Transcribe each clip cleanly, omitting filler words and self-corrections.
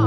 Hey,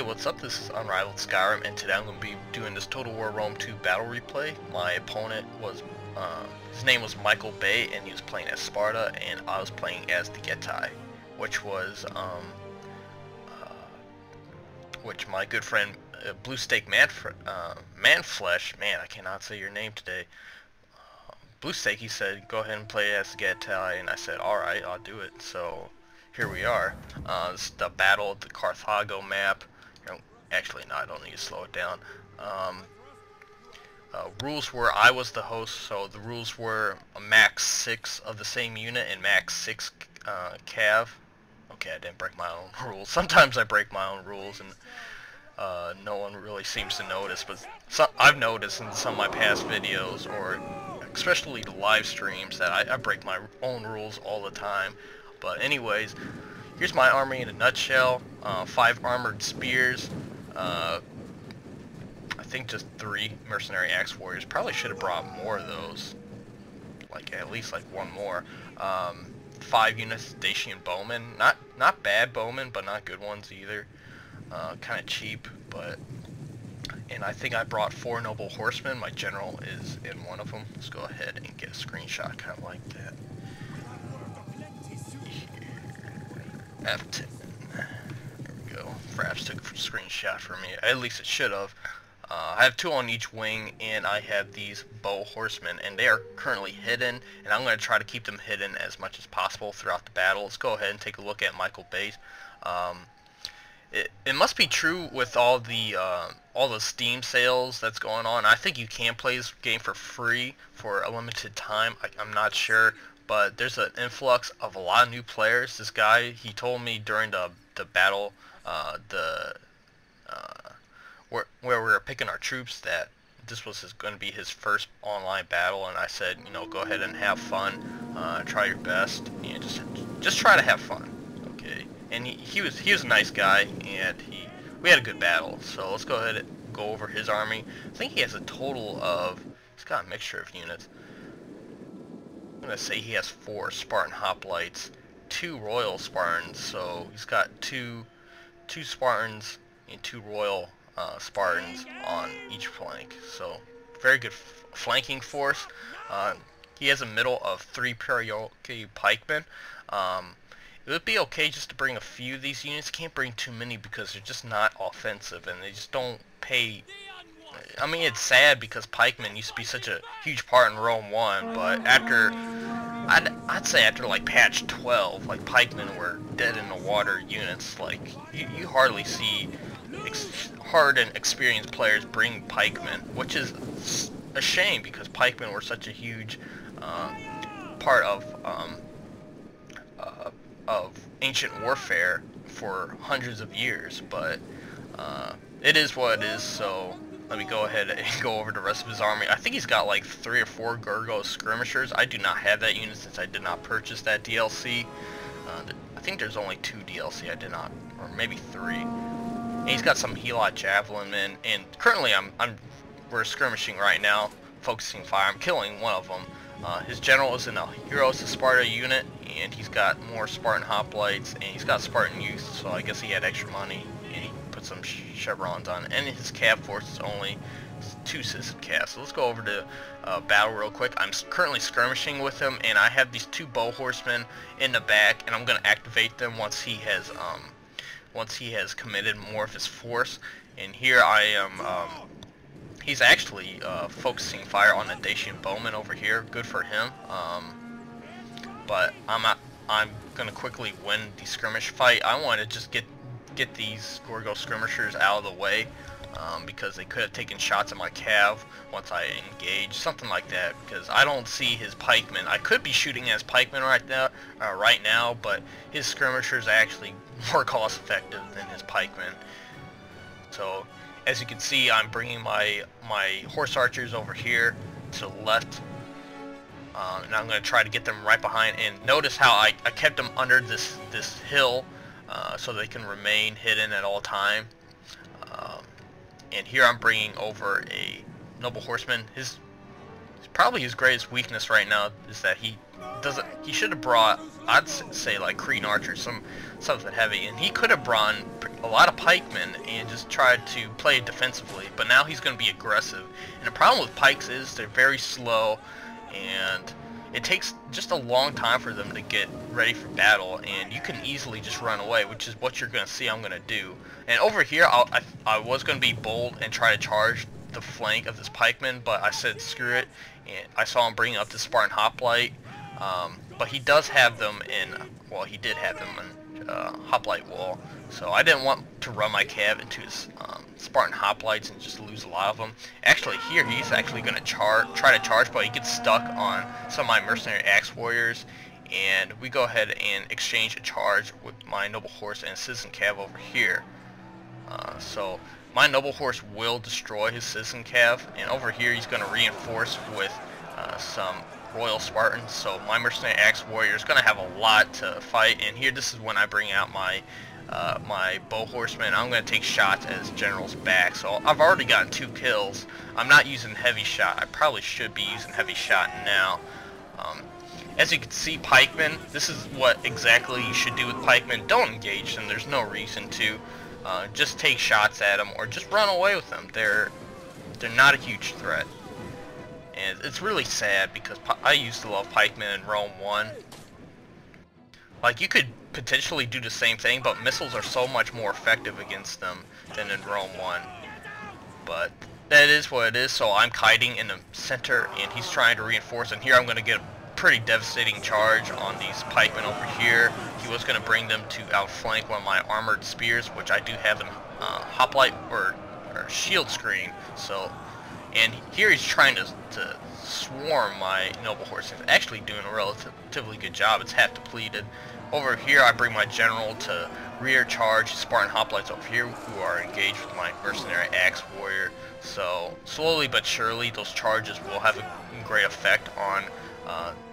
what's up? This is Unrivaled Skyrim, and today I'm going to be doing this Total War Rome 2 battle replay. My opponent was, his name was Michael Bay, and he was playing as Sparta, and I was playing as the Getae, which was, which my good friend, Blue Steak Manflesh, man, I cannot say your name today. Blue Steak, he said, go ahead and play as the Getae, and I said, alright, I'll do it. So, here we are. This is the battle of the Carthago map. Actually, no, I don't need to slow it down. Rules were, I was the host, so the rules were a max 6 of the same unit and max 6 cav. Okay, I didn't break my own rules. Sometimes I break my own rules, and no one really seems to notice, but I've noticed in some of my past videos, or especially the live streams, that I break my own rules all the time. But anyways, here's my army in a nutshell. 5 armored spears. I think just 3 mercenary axe warriors. Probably should have brought more of those. Like at least like 1 more. 5 units Dacian bowmen. Not bad bowmen, but not good ones either. Kind of cheap, but. And I think I brought 4 noble horsemen. My general is in one of them. Let's go ahead and get a screenshot kind of like that. F10. There we go. Fraps took a screenshot for me. At least it should have. I have 2 on each wing, and I have these bow horsemen, and they are currently hidden, and I'm going to try to keep them hidden as much as possible throughout the battle. Let's go ahead and take a look at Michael Bay's. It must be true with all the Steam sales that's going on. I think you can play this game for free for a limited time. I'm not sure, but there's an influx of a lot of new players. This guy, he told me during the battle, where we were picking our troops, that this was going to be his first online battle, and I said, you know, go ahead and have fun, try your best, you know, just try to have fun, okay? And he was a nice guy, and we had a good battle. So let's go ahead and go over his army. I think he has a total of, he's got a mixture of units. I'm gonna say he has 4 Spartan hoplites, 2 royal Spartans, so he's got two Spartans and 2 royal Spartans on each flank. So very good flanking force. He has a middle of 3 Perioki pikemen. It would be okay just to bring a few of these units. Can't bring too many because they're just not offensive, and they just don't pay. I mean, it's sad because pikemen used to be such a huge part in Rome 1, but after, I'd say after like patch 12, like pikemen were dead in the water units. Like you hardly see hard and experienced players bring pikemen, which is a shame because pikemen were such a huge part of ancient warfare for hundreds of years. But it is what it is. So let me go ahead and go over the rest of his army. I think he's got like 3 or 4 Gorgo skirmishers. I do not have that unit since I did not purchase that DLC. I think there's only 2 DLC I did not, or maybe 3. And he's got some Helot javelin men, and currently we're skirmishing right now, focusing fire. I'm killing one of them. His general is in a Heroes of Sparta unit, and he's got more Spartan hoplites, and he's got Spartan youth, so I guess he had extra money, and he put some chevrons on. And his cav force is only 2 citizen cav. So let's go over to battle real quick. I'm currently skirmishing with him, and I have these 2 bow horsemen in the back, and I'm going to activate them once he has committed more of his force. And here I am. He's actually focusing fire on the Dacian bowman over here. Good for him. But I'm gonna quickly win the skirmish fight. I want to just get these Gorgo skirmishers out of the way, because they could have taken shots at my cav once I engaged, something like that. Because I don't see his pikemen. I could be shooting at his pikemen right now, but his skirmishers are actually more cost effective than his pikemen. So as you can see, I'm bringing my horse archers over here to the left, and I'm going to try to get them right behind. And notice how I kept them under this hill, so they can remain hidden at all time. And here I'm bringing over a noble horseman. Probably his greatest weakness right now is that he should have brought, I'd say, like Cretan archers, something heavy, and he could have brought a lot of pikemen and just tried to play it defensively, but now he's going to be aggressive. And the problem with pikes is they're very slow, and it takes just a long time for them to get ready for battle, and you can easily just run away, which is what you're going to see I'm going to do. And over here, I was going to be bold and try to charge the flank of this pikeman, but I said screw it, and I saw him bring up the Spartan hoplite, but he does have them in, well, he did have them in hoplite wall, so I didn't want to run my cav into his Spartan hoplites and just lose a lot of them. Actually here he's actually going to try to charge, but he gets stuck on some of my mercenary axe warriors, and we go ahead and exchange a charge with my noble horse and citizen cav over here. So my noble horse will destroy his citizen cav, and over here he's going to reinforce with some royal Spartans, so my mercenary axe warrior is going to have a lot to fight. And here, this is when I bring out my my bow horseman. I'm going to take shots at his general's back, so I've already gotten 2 kills. I'm not using heavy shot. I probably should be using heavy shot now. As you can see, pikemen, this is what exactly you should do with pikemen. Don't engage them. There's no reason to. Just take shots at them or just run away with them. They're not a huge threat. And it's really sad because I used to love pikemen in Rome 1. Like, you could potentially do the same thing, but missiles are so much more effective against them than in Rome 1. But that is what it is, so I'm kiting in the center, and he's trying to reinforce, and here I'm going to get a pretty devastating charge on these pikemen over here. He was going to bring them to outflank one of my armored spears, which I do have in hoplite or shield screen, so... And here he's trying to swarm my noble horse. He's actually doing a relatively good job. It's half depleted. Over here I bring my general to rear charge Spartan hoplites over here who are engaged with my mercenary axe warrior. So slowly but surely those charges will have a great effect on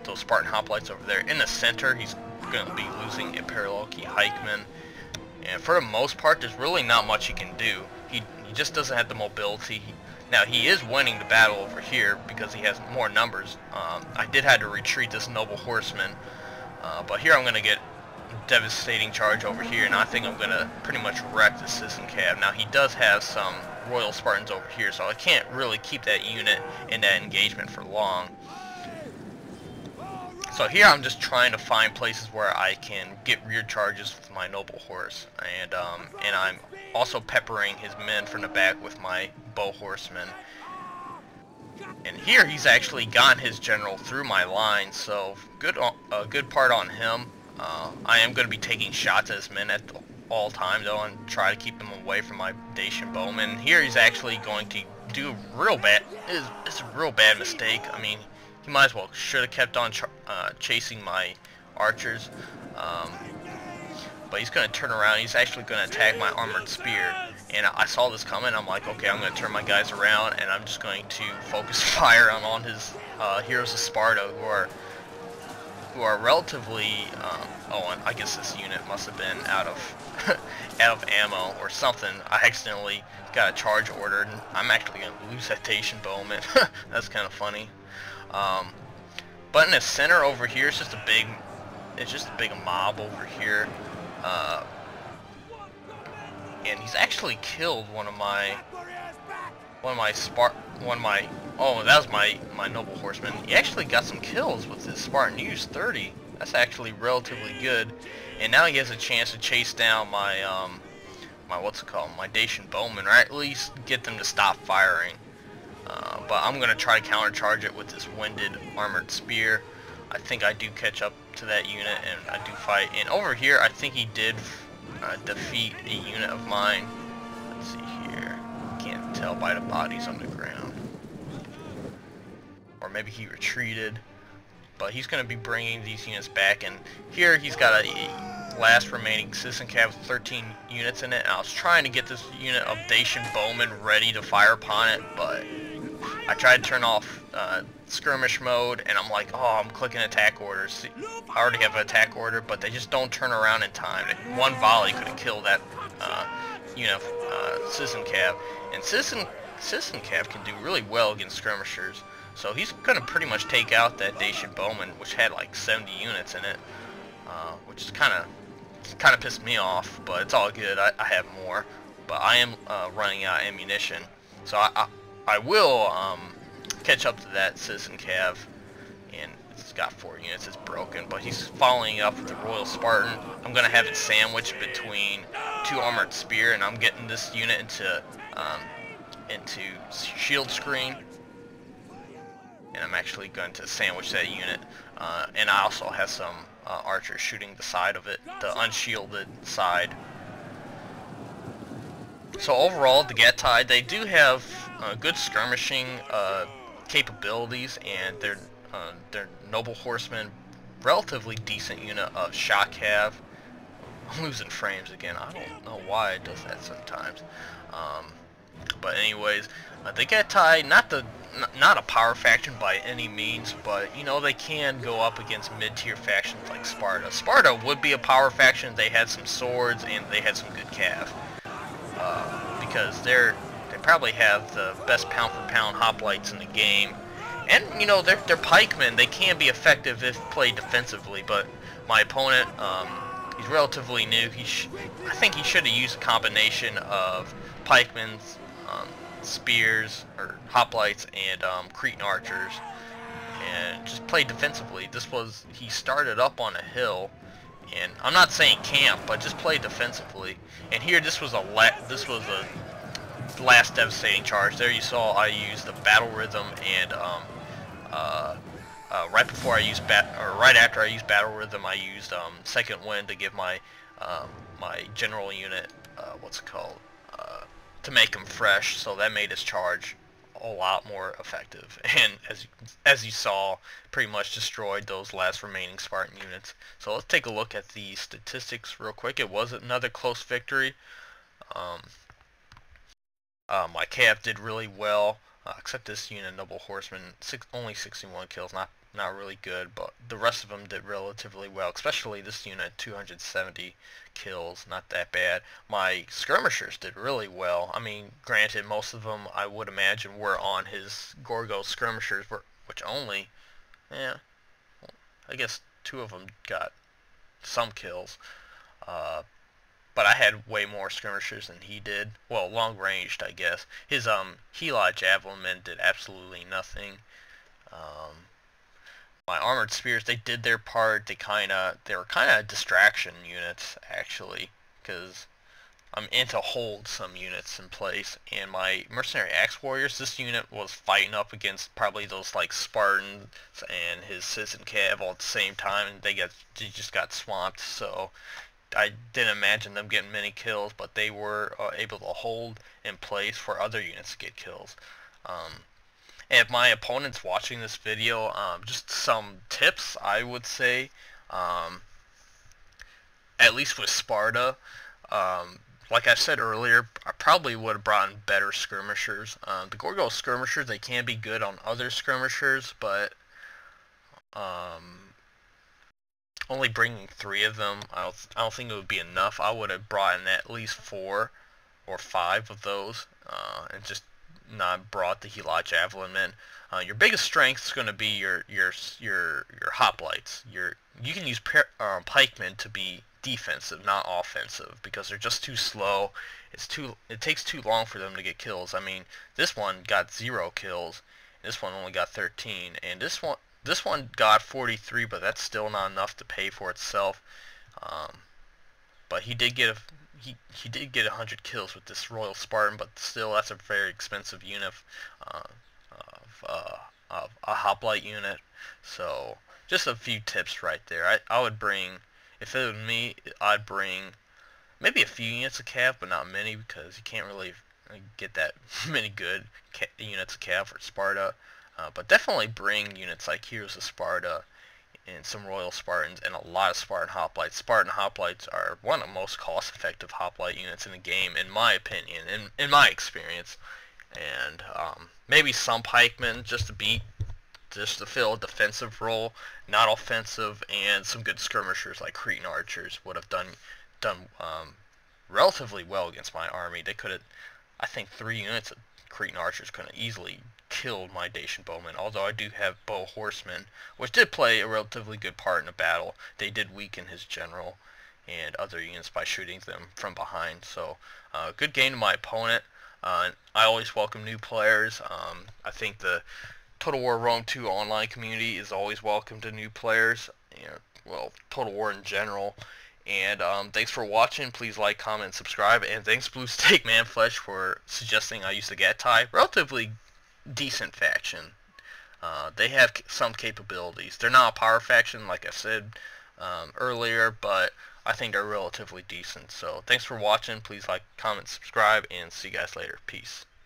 those Spartan hoplites over there. In the center he's going to be losing a parallel key pikeman. And for the most part there's really not much he can do. He just doesn't have the mobility. Now, he is winning the battle over here because he has more numbers. I did have to retreat this noble horseman, but here I'm going to get a devastating charge over here, and I think I'm going to pretty much wreck the citizen cav. Now, he does have some royal Spartans over here, so I can't really keep that unit in that engagement for long. So here I'm just trying to find places where I can get rear charges with my noble horse, and I'm also peppering his men from the back with my bow horsemen. And here he's actually gotten his general through my line, so a good part on him. I am going to be taking shots at his men at all times though, and try to keep them away from my Dacian bowmen. Here he's actually going to do real bad. It's a real bad mistake. I mean, he might as well should have kept on chasing my archers, but he's going to turn around. He's actually going to attack my armored spear, and I saw this coming. I'm like, okay, I'm going to turn my guys around, and I'm just going to focus fire on his heroes of Sparta who are relatively. Oh, and I guess this unit must have been out of out of ammo or something. I accidentally got a charge ordered, and I'm actually going to lose that Dacian bowman. That's kind of funny. But in the center over here, it's just a big mob over here, and he's actually killed one of my oh, that was my noble horseman. He actually got some kills with his Spartan. He used 30. That's actually relatively good, and now he has a chance to chase down my my Dacian bowmen, or at least get them to stop firing. But I'm going to try to countercharge it with this winded armored spear. I think I do catch up to that unit, and I do fight. And over here, I think he did defeat a unit of mine. Let's see here. Can't tell by the bodies on the ground. Or maybe he retreated. But he's going to be bringing these units back. And here he's got a last remaining citizen cav with 13 units in it. And I was trying to get this unit of Dacian bowmen ready to fire upon it, but I tried to turn off skirmish mode, and I'm like, oh, I'm clicking attack orders. I already have an attack order, but they just don't turn around in time. One volley could have killed that Citizen Cav, and Citizen Cav can do really well against skirmishers. So he's gonna pretty much take out that Dacian Bowman, which had like 70 units in it, which is kind of pissed me off. But it's all good. I have more, but I am running out of ammunition, so I will catch up to that Citizen Cav, and it's got 4 units. It's broken, but he's following up with the Royal Spartan. I'm gonna have it sandwiched between 2 armored spear, and I'm getting this unit into shield screen, and I'm actually going to sandwich that unit. And I also have some archers shooting the side of it, the unshielded side. So overall, the Getae, they do have good skirmishing capabilities, and their noble horsemen, relatively decent unit of shot cav. I'm losing frames again. I don't know why it does that sometimes. But anyways, the Getae, not a power faction by any means, but you know, they can go up against mid-tier factions like Sparta. Sparta would be a power faction if they had some swords and they had some good cav. Because they probably have the best pound for pound hoplites in the game, and you know, they're pikemen. They can be effective if played defensively, but my opponent, he's relatively new. I think he should have used a combination of pikemen, spears or hoplites, and Cretan archers, and just played defensively. He started up on a hill, and I'm not saying camp, but just play defensively. And here, this was a last devastating charge. There you saw I used the battle rhythm, and right before I used right after I used battle rhythm, I used second wind to give my my general unit to make him fresh. So that made his charge a lot more effective, and as you saw, pretty much destroyed those last remaining Spartan units. So let's take a look at the statistics real quick. It was another close victory. My cav did really well, except this unit, Noble Horseman, only 61 kills, not really good, but the rest of them did relatively well, especially this unit, 270 kills, not that bad. My skirmishers did really well. I mean, granted, most of them, I would imagine, were on his Gorgo skirmishers, which only, I guess 2 of them got some kills. But I had way more skirmishers than he did. Well, long ranged, I guess. His Hela javelin men did absolutely nothing. My armored spears, they did their part. They were kind of distraction units, actually, because I'm into hold some units in place. And my mercenary axe warriors, this unit was fighting up against probably those like Spartans and his Citizen Cav all at the same time, and they just got swamped. So I didn't imagine them getting many kills, but they were able to hold in place for other units to get kills. And if my opponent's watching this video, just some tips I would say, at least with Sparta, like I said earlier, I probably would have brought in better skirmishers. The Gorgo skirmishers, they can be good on other skirmishers, but only bringing 3 of them, I don't think it would be enough. I would have brought in at least 4 or 5 of those, and just not brought the Hela javelin men. Your biggest strength is going to be your hoplites. You can use pikemen to be defensive, not offensive, because they're just too slow. It takes too long for them to get kills. I mean, this one got 0 kills, this one only got 13, and this one got 43, but that's still not enough to pay for itself. But he did get he did get 100 kills with this Royal Spartan, but still, that's a very expensive unit of a hoplite unit. So just a few tips right there. I would bring, if it was me, I'd bring maybe a few units of cav, but not many, because you can't really get that many good units of cav for Sparta. But definitely bring units like Heroes of Sparta and some Royal Spartans and a lot of Spartan hoplites. Spartan hoplites are one of the most cost-effective hoplite units in the game, in my opinion, in my experience. and maybe some pikemen just to fill a defensive role, not offensive, and some good skirmishers like Cretan archers would have done relatively well against my army. They could have, I think, 3 units of Cretan archers could have easily killed my Dacian bowmen. Although I do have bow horsemen, which did play a relatively good part in the battle. They did weaken his general and other units by shooting them from behind. So, good game to my opponent. I always welcome new players. I think the Total War Rome 2 online community is always welcome to new players. Well, Total War in general. And thanks for watching. Please like, comment, and subscribe. And thanks Blue Steak Man Flesh for suggesting I use the Getae. Relatively decent faction. They have some capabilities. They're not a power faction, like I said earlier, but I think they're relatively decent. So thanks for watching. Please like, comment, subscribe, and see you guys later. Peace.